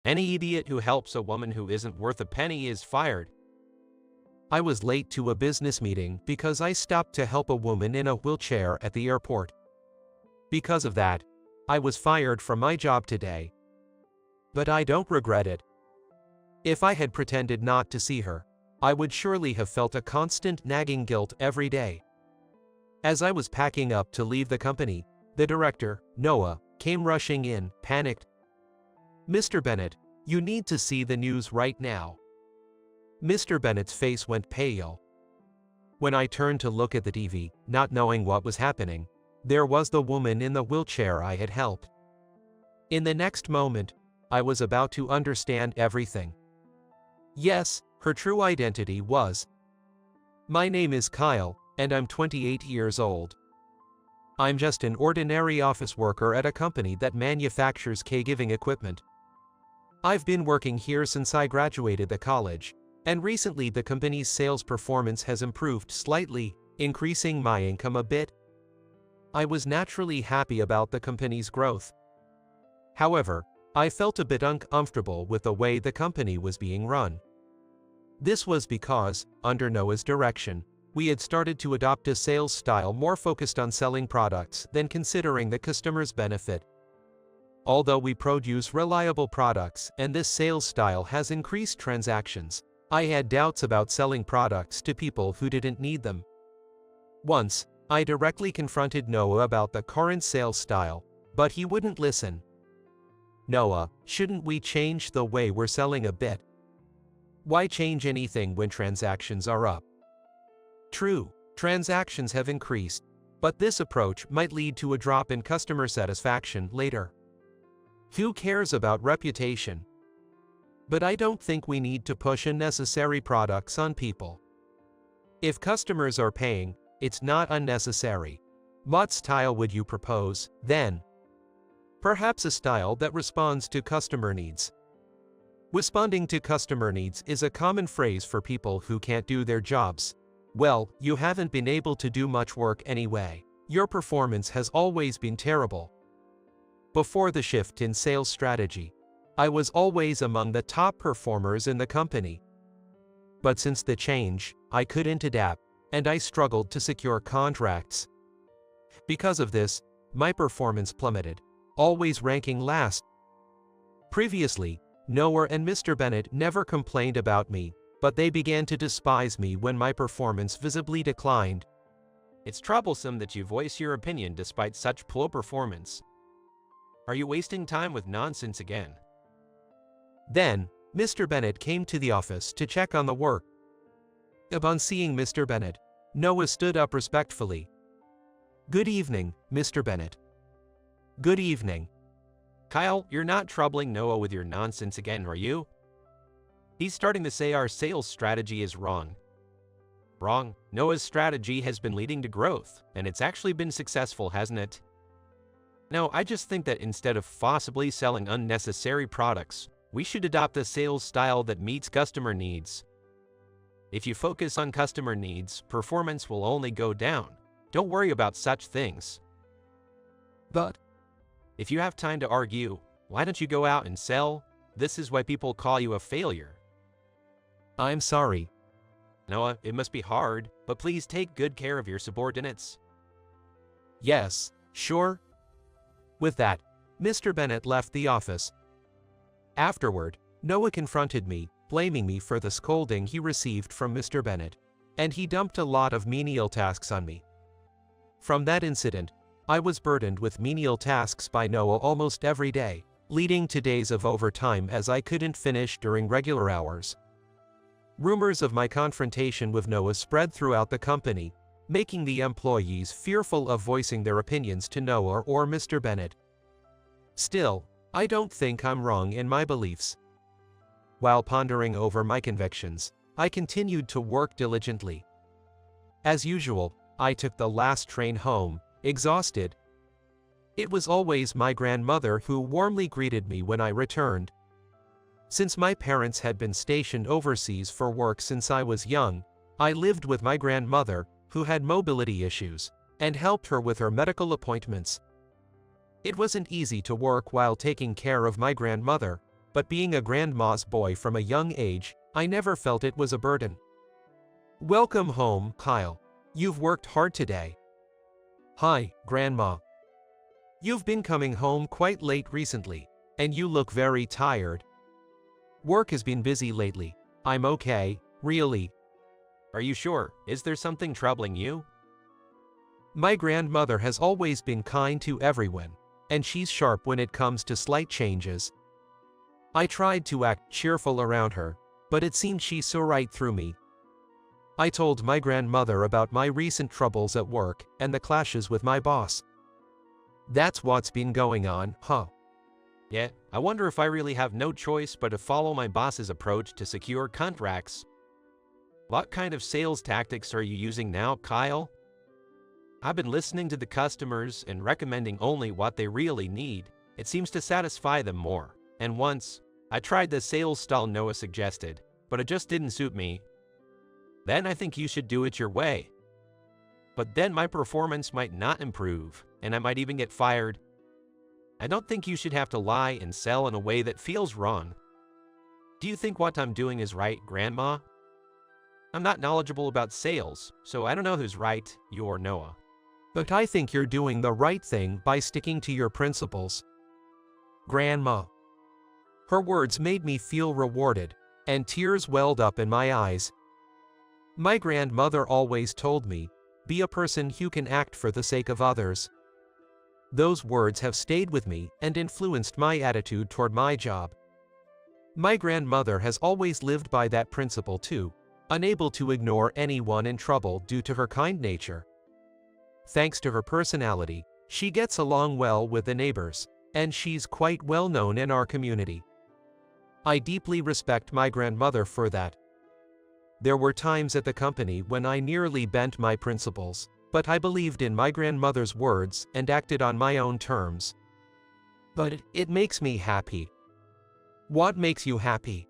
Any idiot who helps a woman who isn't worth a penny is fired. I was late to a business meeting because I stopped to help a woman in a wheelchair at the airport. Because of that, I was fired from my job today. But I don't regret it. If I had pretended not to see her, I would surely have felt a constant nagging guilt every day. As I was packing up to leave the company, the director, Noah, came rushing in, panicked. "Mr. Bennett, you need to see the news right now." Mr. Bennett's face went pale. When I turned to look at the TV, not knowing what was happening, there was the woman in the wheelchair I had helped. In the next moment, I was about to understand everything. Yes, her true identity was. My name is Kyle, and I'm 28 years old. I'm just an ordinary office worker at a company that manufactures caregiving equipment. I've been working here since I graduated the college, and recently the company's sales performance has improved slightly, increasing my income a bit. I was naturally happy about the company's growth. However, I felt a bit uncomfortable with the way the company was being run. This was because, under Noah's direction, we had started to adopt a sales style more focused on selling products than considering the customer's benefit. Although we produce reliable products and this sales style has increased transactions, I had doubts about selling products to people who didn't need them. Once, I directly confronted Noah about the current sales style, but he wouldn't listen. "Noah, shouldn't we change the way we're selling a bit? Why change anything when transactions are up?" True, transactions have increased, but this approach might lead to a drop in customer satisfaction later. Who cares about reputation? But I don't think we need to push unnecessary products on people. If customers are paying, it's not unnecessary. What style would you propose, then? Perhaps a style that responds to customer needs. Responding to customer needs is a common phrase for people who can't do their jobs. Well, you haven't been able to do much work anyway. Your performance has always been terrible. Before the shift in sales strategy, I was always among the top performers in the company. But since the change, I couldn't adapt, and I struggled to secure contracts. Because of this, my performance plummeted, always ranking last. Previously, Noah and Mr. Bennett never complained about me, but they began to despise me when my performance visibly declined. It's troublesome that you voice your opinion despite such poor performance. Are you wasting time with nonsense again? Then, Mr. Bennett came to the office to check on the work. Upon seeing Mr. Bennett, Noah stood up respectfully. "Good evening, Mr. Bennett." "Good evening." Kyle, you're not troubling Noah with your nonsense again, are you? He's starting to say our sales strategy is wrong. Wrong. Noah's strategy has been leading to growth, and it's actually been successful, hasn't it? No, I just think that instead of forcibly selling unnecessary products, we should adopt a sales style that meets customer needs. If you focus on customer needs, performance will only go down. Don't worry about such things. But if you have time to argue, why don't you go out and sell? This is why people call you a failure. I'm sorry. Noah, it must be hard, but please take good care of your subordinates. Yes, sure. With that, Mr. Bennett left the office. Afterward, Noah confronted me, blaming me for the scolding he received from Mr. Bennett, and he dumped a lot of menial tasks on me. From that incident, I was burdened with menial tasks by Noah almost every day, leading to days of overtime as I couldn't finish during regular hours. Rumors of my confrontation with Noah spread throughout the company, making the employees fearful of voicing their opinions to Noah or Mr. Bennett. Still, I don't think I'm wrong in my beliefs. While pondering over my convictions, I continued to work diligently. As usual, I took the last train home, exhausted. It was always my grandmother who warmly greeted me when I returned. Since my parents had been stationed overseas for work since I was young, I lived with my grandmother, who had mobility issues, and helped her with her medical appointments. It wasn't easy to work while taking care of my grandmother, but being a grandma's boy from a young age, I never felt it was a burden. Welcome home, Kyle. You've worked hard today. Hi, Grandma. You've been coming home quite late recently, and you look very tired. Work has been busy lately. I'm okay, really. Are you sure? Is there something troubling you? My grandmother has always been kind to everyone, and she's sharp when it comes to slight changes. I tried to act cheerful around her, but it seemed she saw right through me. I told my grandmother about my recent troubles at work and the clashes with my boss. That's what's been going on, huh? Yeah, I wonder if I really have no choice but to follow my boss's approach to secure contracts. What kind of sales tactics are you using now, Kyle? I've been listening to the customers and recommending only what they really need. It seems to satisfy them more. And once, I tried the sales style Noah suggested, but it just didn't suit me. Then I think you should do it your way. But then my performance might not improve, and I might even get fired. I don't think you should have to lie and sell in a way that feels wrong. Do you think what I'm doing is right, Grandma? I'm not knowledgeable about sales, so I don't know who's right, you or Noah. But I think you're doing the right thing by sticking to your principles. Grandma. Her words made me feel rewarded, and tears welled up in my eyes. My grandmother always told me, be a person who can act for the sake of others. Those words have stayed with me and influenced my attitude toward my job. My grandmother has always lived by that principle too, unable to ignore anyone in trouble due to her kind nature. Thanks to her personality, she gets along well with the neighbors, and she's quite well known in our community. I deeply respect my grandmother for that. There were times at the company when I nearly bent my principles, but I believed in my grandmother's words and acted on my own terms. But it makes me happy. What makes you happy?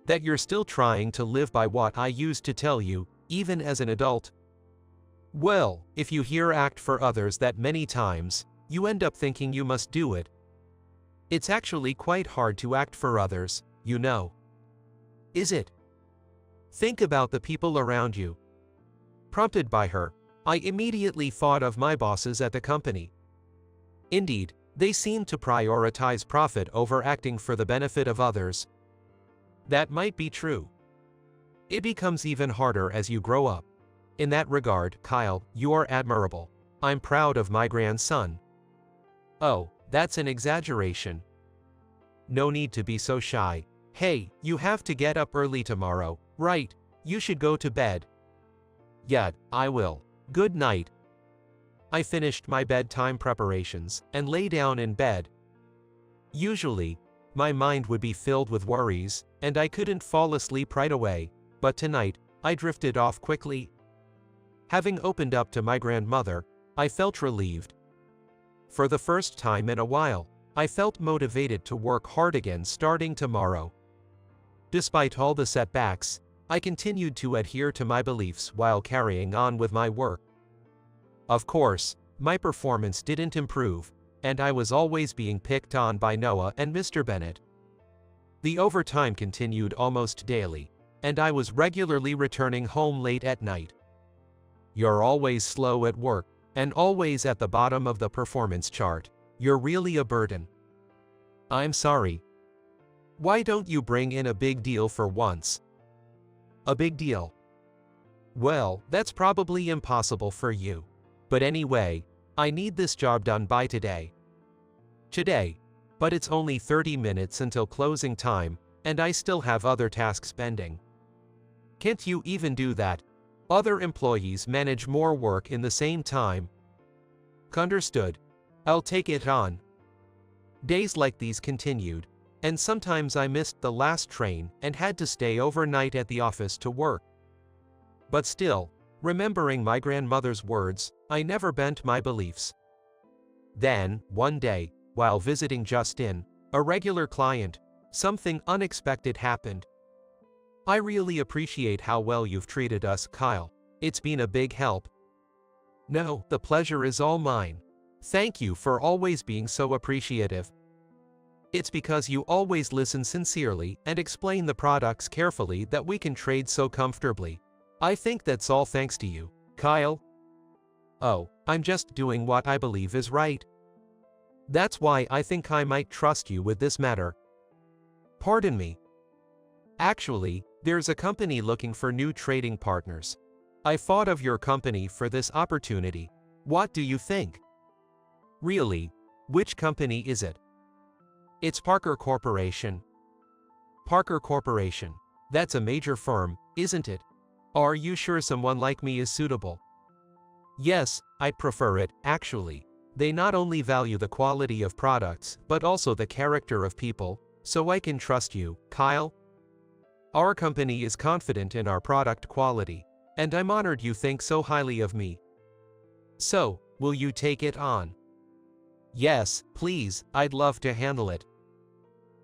That you're still trying to live by what I used to tell you, even as an adult. Well, if you hear act for others that many times, you end up thinking you must do it. It's actually quite hard to act for others, you know. Is it? Think about the people around you. Prompted by her, I immediately thought of my bosses at the company. Indeed, they seem to prioritize profit over acting for the benefit of others. That might be true. It becomes even harder as you grow up. In that regard, Kyle, you are admirable. I'm proud of my grandson. Oh, that's an exaggeration. No need to be so shy. Hey, you have to get up early tomorrow, right? You should go to bed. Yeah, I will. Good night. I finished my bedtime preparations and lay down in bed. Usually, my mind would be filled with worries, and I couldn't fall asleep right away, but tonight, I drifted off quickly. Having opened up to my grandmother, I felt relieved. For the first time in a while, I felt motivated to work hard again starting tomorrow. Despite all the setbacks, I continued to adhere to my beliefs while carrying on with my work. Of course, my performance didn't improve, and I was always being picked on by Noah and Mr. Bennett. The overtime continued almost daily, and I was regularly returning home late at night. You're always slow at work, and always at the bottom of the performance chart. You're really a burden. I'm sorry. Why don't you bring in a big deal for once? A big deal? Well, that's probably impossible for you. But anyway, I need this job done by today. Today, but it's only 30 minutes until closing time, and I still have other tasks pending. Can't you even do that? Other employees manage more work in the same time. Understood. I'll take it on. Days like these continued, and sometimes I missed the last train and had to stay overnight at the office to work. But still, remembering my grandmother's words, I never bent my beliefs. Then, one day, while visiting Justin, a regular client, something unexpected happened. I really appreciate how well you've treated us, Kyle. It's been a big help. No, the pleasure is all mine. Thank you for always being so appreciative. It's because you always listen sincerely and explain the products carefully that we can trade so comfortably. I think that's all thanks to you, Kyle. Oh, I'm just doing what I believe is right. That's why I think I might trust you with this matter. Pardon me. Actually, there's a company looking for new trading partners. I thought of your company for this opportunity. What do you think? Really? Which company is it? It's Parker Corporation. Parker Corporation. That's a major firm, isn't it? Are you sure someone like me is suitable? Yes, I'd prefer it, actually. They not only value the quality of products, but also the character of people, so I can trust you, Kyle. Our company is confident in our product quality, and I'm honored you think so highly of me. So, will you take it on? Yes, please, I'd love to handle it.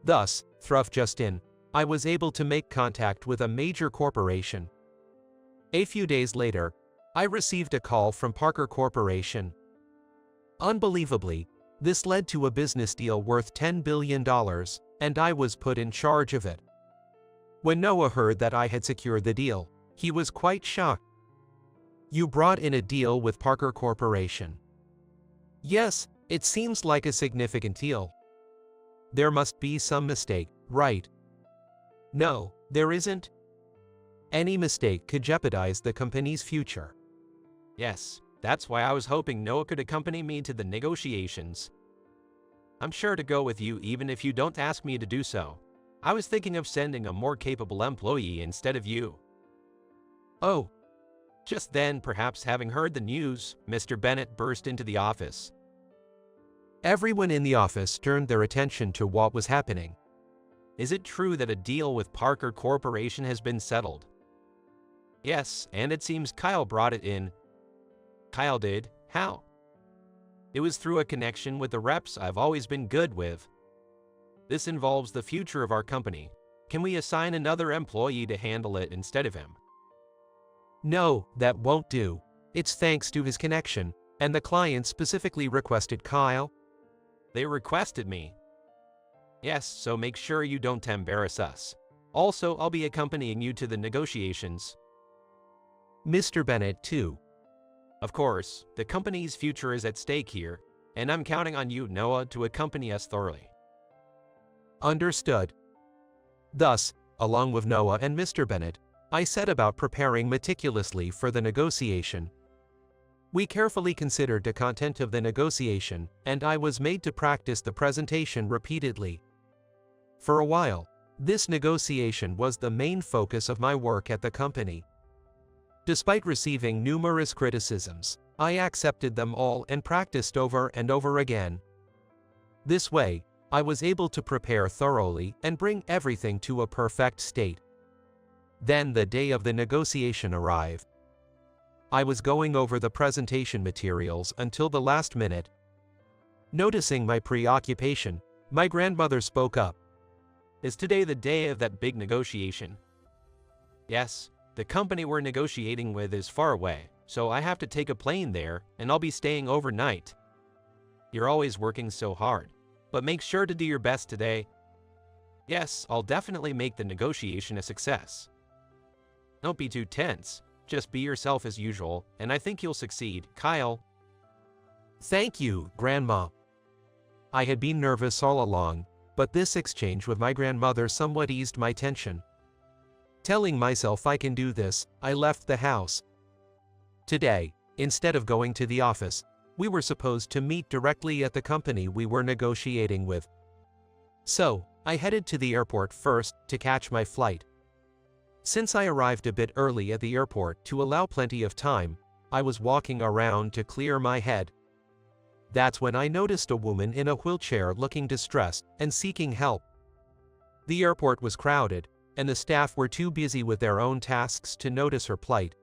Thus, through just in, I was able to make contact with a major corporation. A few days later, I received a call from Parker Corporation. Unbelievably, this led to a business deal worth $10 billion, and I was put in charge of it. When Noah heard that I had secured the deal, he was quite shocked. You brought in a deal with Parker Corporation. Yes, it seems like a significant deal. There must be some mistake, right? No, there isn't. Any mistake could jeopardize the company's future. Yes, that's why I was hoping Noah could accompany me to the negotiations. I'm sure to go with you even if you don't ask me to do so. I was thinking of sending a more capable employee instead of you. Oh. Just then, perhaps having heard the news, Mr. Bennett burst into the office. Everyone in the office turned their attention to what was happening. Is it true that a deal with Parker Corporation has been settled? Yes, and it seems Kyle brought it in. Kyle did? How? It was through a connection with the reps I've always been good with. This involves the future of our company. Can we assign another employee to handle it instead of him? No, that won't do. It's thanks to his connection, and the client specifically requested Kyle. They requested me. Yes, so make sure you don't embarrass us. Also, I'll be accompanying you to the negotiations. Mr. Bennett, too. Of course, the company's future is at stake here, and I'm counting on you, Noah, to accompany us thoroughly. Understood. Thus, along with Noah and Mr. Bennett, I set about preparing meticulously for the negotiation. We carefully considered the content of the negotiation, and I was made to practice the presentation repeatedly. For a while, this negotiation was the main focus of my work at the company. Despite receiving numerous criticisms, I accepted them all and practiced over and over again. This way, I was able to prepare thoroughly and bring everything to a perfect state. Then the day of the negotiation arrived. I was going over the presentation materials until the last minute. Noticing my preoccupation, my grandmother spoke up. Is today the day of that big negotiation? Yes. The company we're negotiating with is far away, so I have to take a plane there, and I'll be staying overnight. You're always working so hard, but make sure to do your best today. Yes, I'll definitely make the negotiation a success. Don't be too tense, just be yourself as usual, and I think you'll succeed, Kyle. Thank you, Grandma. I had been nervous all along, but this exchange with my grandmother somewhat eased my tension. Telling myself I can do this, I left the house. Today, instead of going to the office, we were supposed to meet directly at the company we were negotiating with. So, I headed to the airport first to catch my flight. Since I arrived a bit early at the airport to allow plenty of time, I was walking around to clear my head. That's when I noticed a woman in a wheelchair looking distressed and seeking help. The airport was crowded, and the staff were too busy with their own tasks to notice her plight.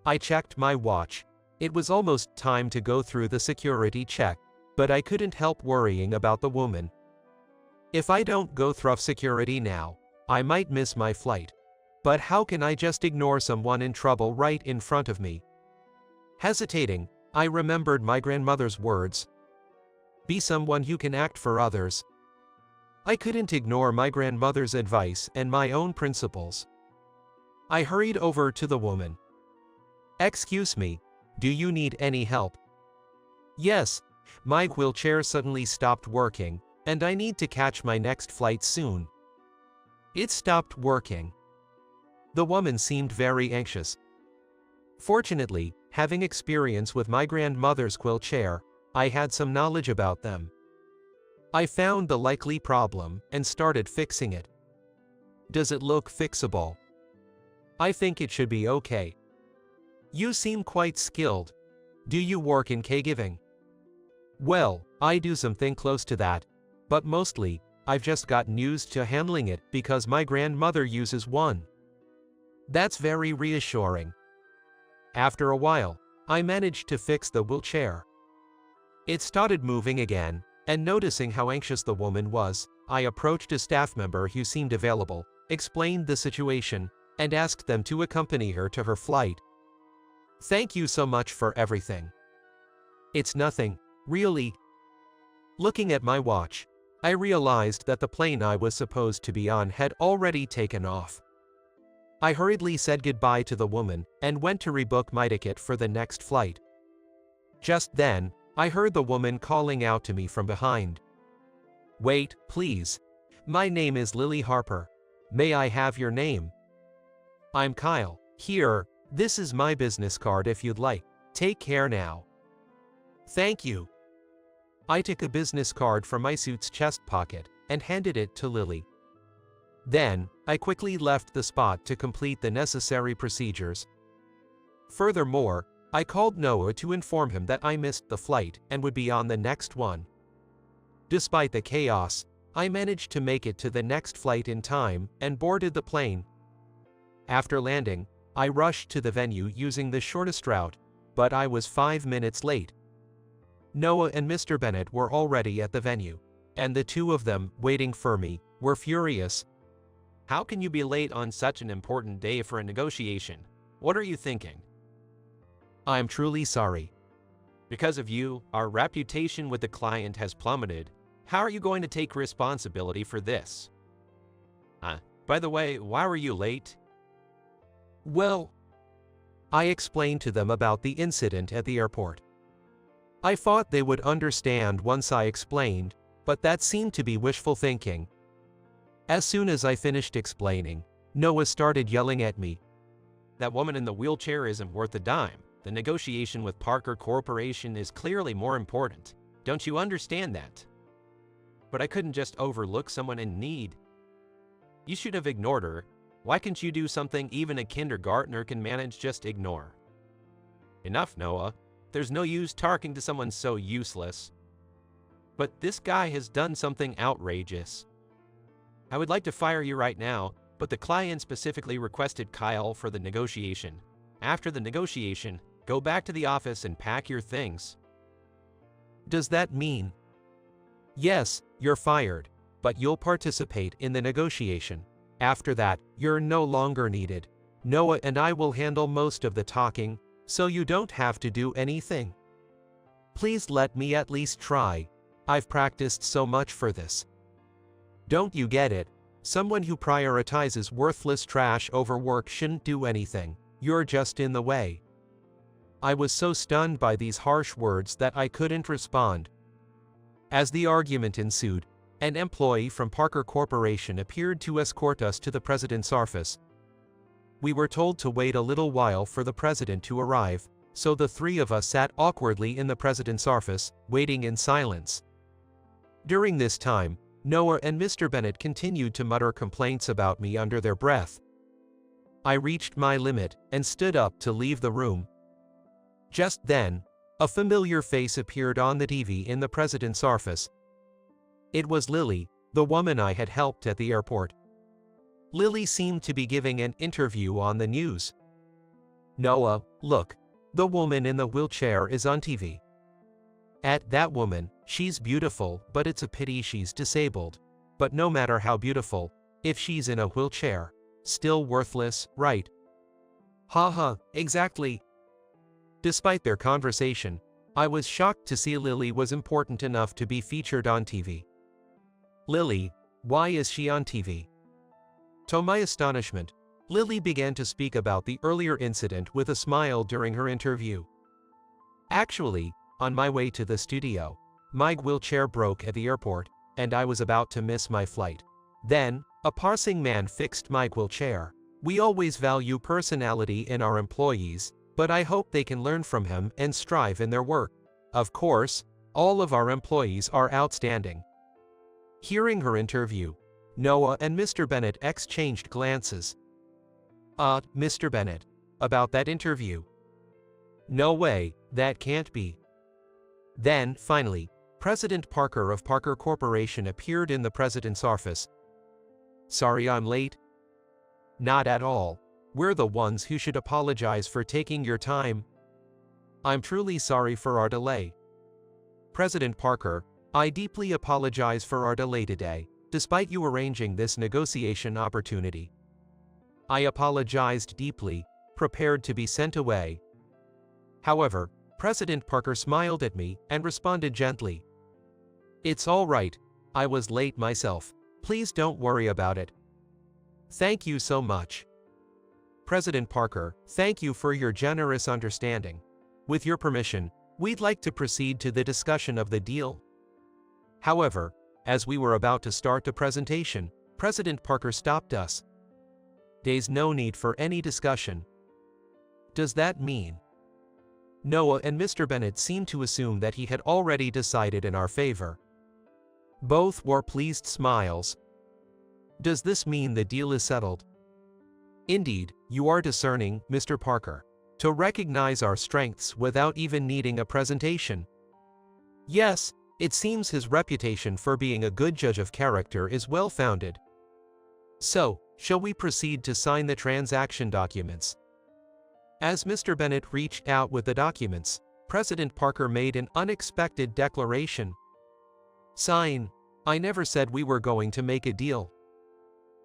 I checked my watch. It was almost time to go through the security check, but I couldn't help worrying about the woman. If I don't go through security now, I might miss my flight. But how can I just ignore someone in trouble right in front of me? Hesitating, I remembered my grandmother's words. Be someone who can act for others. I couldn't ignore my grandmother's advice and my own principles. I hurried over to the woman. "Excuse me, do you need any help?" "Yes, my wheelchair suddenly stopped working, and I need to catch my next flight soon." "It stopped working." The woman seemed very anxious. Fortunately, having experience with my grandmother's wheelchair, I had some knowledge about them. I found the likely problem and started fixing it. "Does it look fixable?" "I think it should be okay." "You seem quite skilled. Do you work in caregiving?" "Well, I do something close to that, but mostly, I've just gotten used to handling it because my grandmother uses one." "That's very reassuring." After a while, I managed to fix the wheelchair. It started moving again, and noticing how anxious the woman was, I approached a staff member who seemed available, explained the situation, and asked them to accompany her to her flight. "Thank you so much for everything." "It's nothing, really." Looking at my watch, I realized that the plane I was supposed to be on had already taken off. I hurriedly said goodbye to the woman and went to rebook my ticket for the next flight. Just then, I heard the woman calling out to me from behind. "Wait, please. My name is Lily Harper. May I have your name?" "I'm Kyle. Here, this is my business card if you'd like. Take care now." "Thank you." I took a business card from my suit's chest pocket and handed it to Lily. Then, I quickly left the spot to complete the necessary procedures. Furthermore, I called Noah to inform him that I missed the flight and would be on the next one. Despite the chaos, I managed to make it to the next flight in time and boarded the plane. After landing, I rushed to the venue using the shortest route, but I was 5 minutes late. Noah and Mr. Bennett were already at the venue, and the two of them, waiting for me, were furious. How can you be late on such an important day for a negotiation? What are you thinking? "I'm truly sorry." Because of you, our reputation with the client has plummeted. How are you going to take responsibility for this? By the way, why were you late? "Well," I explained to them about the incident at the airport. I thought they would understand once I explained, but that seemed to be wishful thinking. As soon as I finished explaining, Noah started yelling at me. That woman in the wheelchair isn't worth a dime. The negotiation with Parker Corporation is clearly more important. Don't you understand that? But I couldn't just overlook someone in need. You should have ignored her. Why can't you do something even a kindergartner can manage? Just ignore. Enough, Noah. There's no use talking to someone so useless. But this guy has done something outrageous. I would like to fire you right now, but the client specifically requested Kyle for the negotiation. After the negotiation, go back to the office and pack your things. "Does that mean?" "Yes, you're fired, but you'll participate in the negotiation. After that, you're no longer needed. Noah and I will handle most of the talking, so you don't have to do anything. Please let me at least try. I've practiced so much for this. Don't you get it? Someone who prioritizes worthless trash over work shouldn't do anything. You're just in the way." I was so stunned by these harsh words that I couldn't respond. As the argument ensued, an employee from Parker Corporation appeared to escort us to the president's office. We were told to wait a little while for the president to arrive, so the three of us sat awkwardly in the president's office, waiting in silence. During this time, Noah and Mr. Bennett continued to mutter complaints about me under their breath. I reached my limit and stood up to leave the room. Just then, a familiar face appeared on the TV in the president's office. It was Lily, the woman I had helped at the airport. Lily seemed to be giving an interview on the news. "Noah, look, the woman in the wheelchair is on TV. At that woman, she's beautiful, but it's a pity she's disabled. But no matter how beautiful, if she's in a wheelchair, still worthless, right?" Haha, exactly. Despite their conversation, I was shocked to see Lily was important enough to be featured on TV. "Lily, Why is she on TV? To my astonishment, Lily began to speak about the earlier incident with a smile during her interview. Actually, on my way to the studio, my wheelchair broke at the airport, and I was about to miss my flight. Then, a passing man fixed my wheelchair. We always value personality in our employees, but I hope they can learn from him and strive in their work. Of course, all of our employees are outstanding. Hearing her interview, Noah and Mr. Bennett exchanged glances. Mr. Bennett, about that interview. No way, that can't be. Then, finally, President Parker of Parker Corporation appeared in the president's office. Sorry I'm late? Not at all. We're the ones who should apologize for taking your time. I'm truly sorry for our delay. President Parker, I deeply apologize for our delay today, despite you arranging this negotiation opportunity. I apologized deeply, prepared to be sent away. However, President Parker smiled at me and responded gently. It's all right, I was late myself. Please don't worry about it. Thank you so much. President Parker, thank you for your generous understanding. With your permission, we'd like to proceed to the discussion of the deal. However, as we were about to start the presentation, President Parker stopped us. There's no need for any discussion. Does that mean? Noah and Mr. Bennett seemed to assume that he had already decided in our favor. Both wore pleased smiles. Does this mean the deal is settled? Indeed, you are discerning, Mr. Parker, to recognize our strengths without even needing a presentation. Yes, it seems his reputation for being a good judge of character is well-founded. So, shall we proceed to sign the transaction documents? As Mr. Bennett reached out with the documents, President Parker made an unexpected declaration. Sign. I never said we were going to make a deal.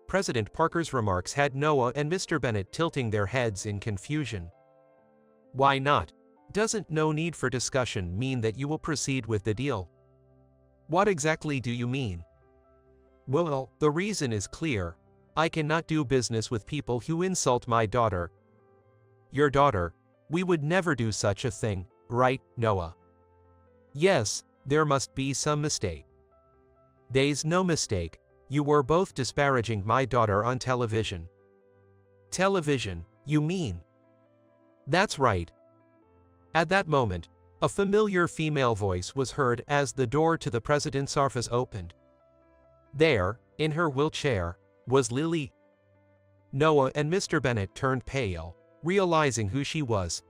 President Parker's remarks had Noah and Mr. Bennett tilting their heads in confusion. Why not? Doesn't no need for discussion mean that you will proceed with the deal? What exactly do you mean? Well, the reason is clear. I cannot do business with people who insult my daughter. Your daughter? We would never do such a thing, right, Noah? Yes, there must be some mistake. There's no mistake. You were both disparaging my daughter on television. Television, you mean? That's right. At that moment, a familiar female voice was heard as the door to the president's office opened. There, in her wheelchair, was Lily. Noah and Mr. Bennett turned pale, realizing who she was.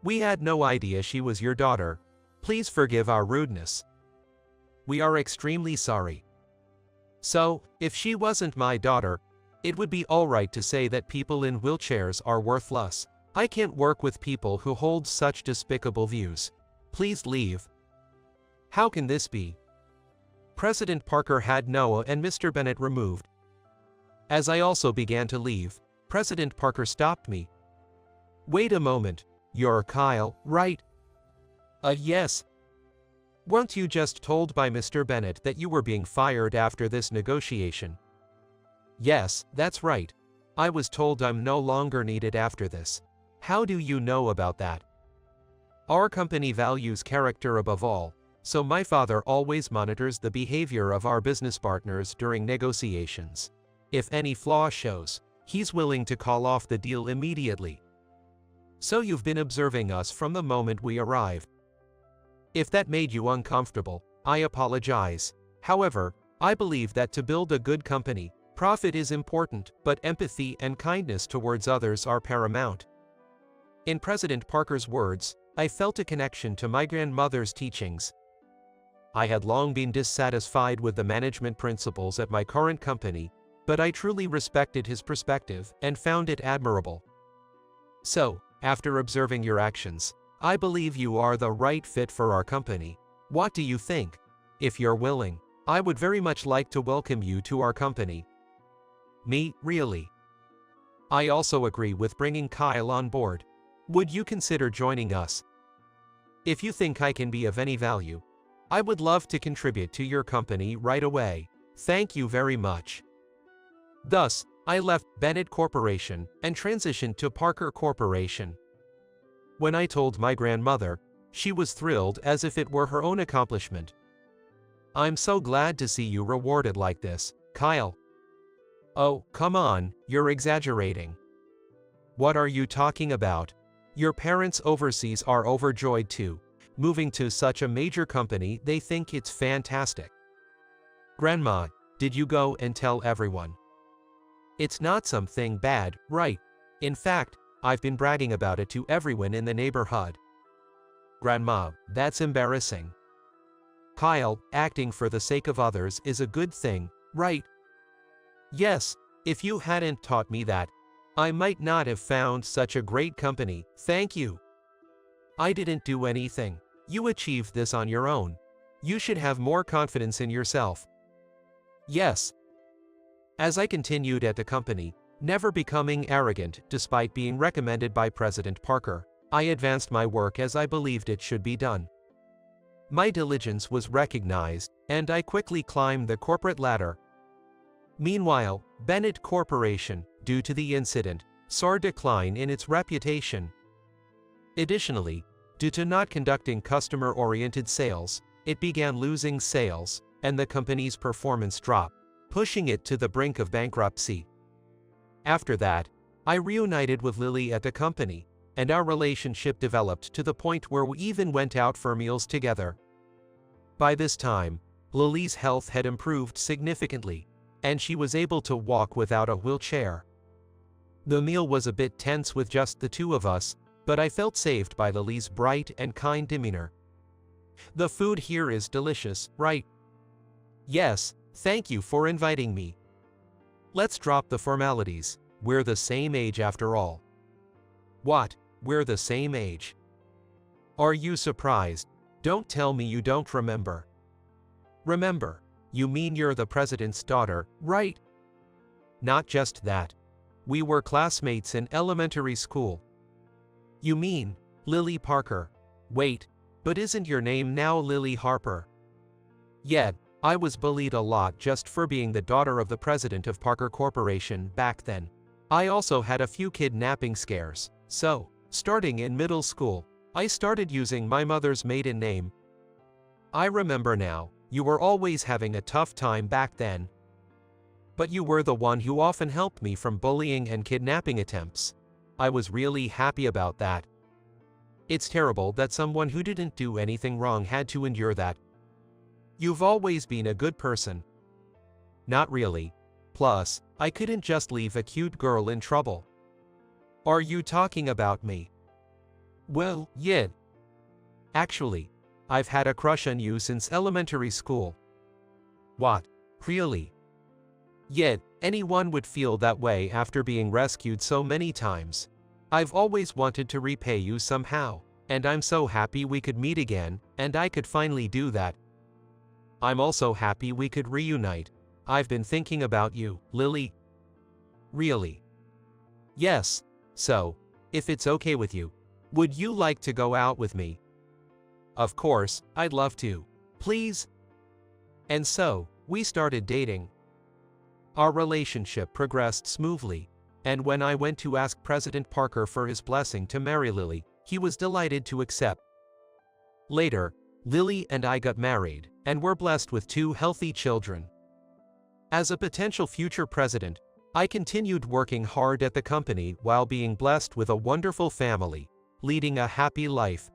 We had no idea she was your daughter. Please forgive our rudeness. We are extremely sorry. So, if she wasn't my daughter, it would be alright to say that people in wheelchairs are worthless. I can't work with people who hold such despicable views. Please leave. How can this be? President Parker had Noah and Mr. Bennett removed. As I also began to leave, President Parker stopped me. Wait a moment, you're Kyle, right? Yes. Weren't you just told by Mr. Bennett that you were being fired after this negotiation? Yes, that's right. I was told I'm no longer needed after this. How do you know about that? Our company values character above all, so my father always monitors the behavior of our business partners during negotiations. If any flaw shows, he's willing to call off the deal immediately. So you've been observing us from the moment we arrived. If that made you uncomfortable, I apologize. However, I believe that to build a good company, profit is important, but empathy and kindness towards others are paramount. In President Parker's words, I felt a connection to my grandmother's teachings. I had long been dissatisfied with the management principles at my current company, but I truly respected his perspective and found it admirable. So, after observing your actions, I believe you are the right fit for our company. What do you think? If you're willing, I would very much like to welcome you to our company. Me, really? I also agree with bringing Kyle on board. Would you consider joining us? If you think I can be of any value, I would love to contribute to your company right away. Thank you very much. Thus, I left Bennett Corporation and transitioned to Parker Corporation. When I told my grandmother, she was thrilled as if it were her own accomplishment. I'm so glad to see you rewarded like this, Kyle. Oh, come on, you're exaggerating. What are you talking about? Your parents overseas are overjoyed too. Moving to such a major company, they think it's fantastic. Grandma, did you go and tell everyone? It's not something bad, right? In fact, I've been bragging about it to everyone in the neighborhood. Grandma, that's embarrassing. Kyle, acting for the sake of others is a good thing, right? Yes, if you hadn't taught me that, I might not have found such a great company, thank you. I didn't do anything. You achieved this on your own. You should have more confidence in yourself. Yes. As I continued at the company, never becoming arrogant despite being recommended by President Parker, I advanced my work as I believed it should be done. My diligence was recognized, and I quickly climbed the corporate ladder. Meanwhile, Bennett Corporation, due to the incident, saw a decline in its reputation. Additionally, due to not conducting customer-oriented sales, it began losing sales, and the company's performance dropped, pushing it to the brink of bankruptcy. After that, I reunited with Lily at the company, and our relationship developed to the point where we even went out for meals together. By this time, Lily's health had improved significantly, and she was able to walk without a wheelchair. The meal was a bit tense with just the two of us, but I felt saved by Lily's bright and kind demeanor. The food here is delicious, right? Yes, thank you for inviting me. Let's drop the formalities. We're the same age after all. What? We're the same age? Are you surprised? Don't tell me you don't remember. Remember? You mean you're the president's daughter, right? Not just that. We were classmates in elementary school. You mean Lily Parker? Wait, but isn't your name now Lily Harper? Yet, I was bullied a lot just for being the daughter of the president of Parker Corporation back then. I also had a few kidnapping scares, so, starting in middle school, I started using my mother's maiden name. I remember now, you were always having a tough time back then. But you were the one who often helped me from bullying and kidnapping attempts. I was really happy about that. It's terrible that someone who didn't do anything wrong had to endure that. You've always been a good person. Not really. Plus, I couldn't just leave a cute girl in trouble. Are you talking about me? Well, yeah. Actually, I've had a crush on you since elementary school. What? Really? Yet, anyone would feel that way after being rescued so many times. I've always wanted to repay you somehow, and I'm so happy we could meet again, and I could finally do that. I'm also happy we could reunite. I've been thinking about you, Lily. Really? Yes. So, if it's okay with you, would you like to go out with me? Of course, I'd love to. Please? And so, we started dating. Our relationship progressed smoothly, and when I went to ask President Parker for his blessing to marry Lily, he was delighted to accept. Later, Lily and I got married, and were blessed with 2 healthy children. As a potential future president, I continued working hard at the company while being blessed with a wonderful family, leading a happy life,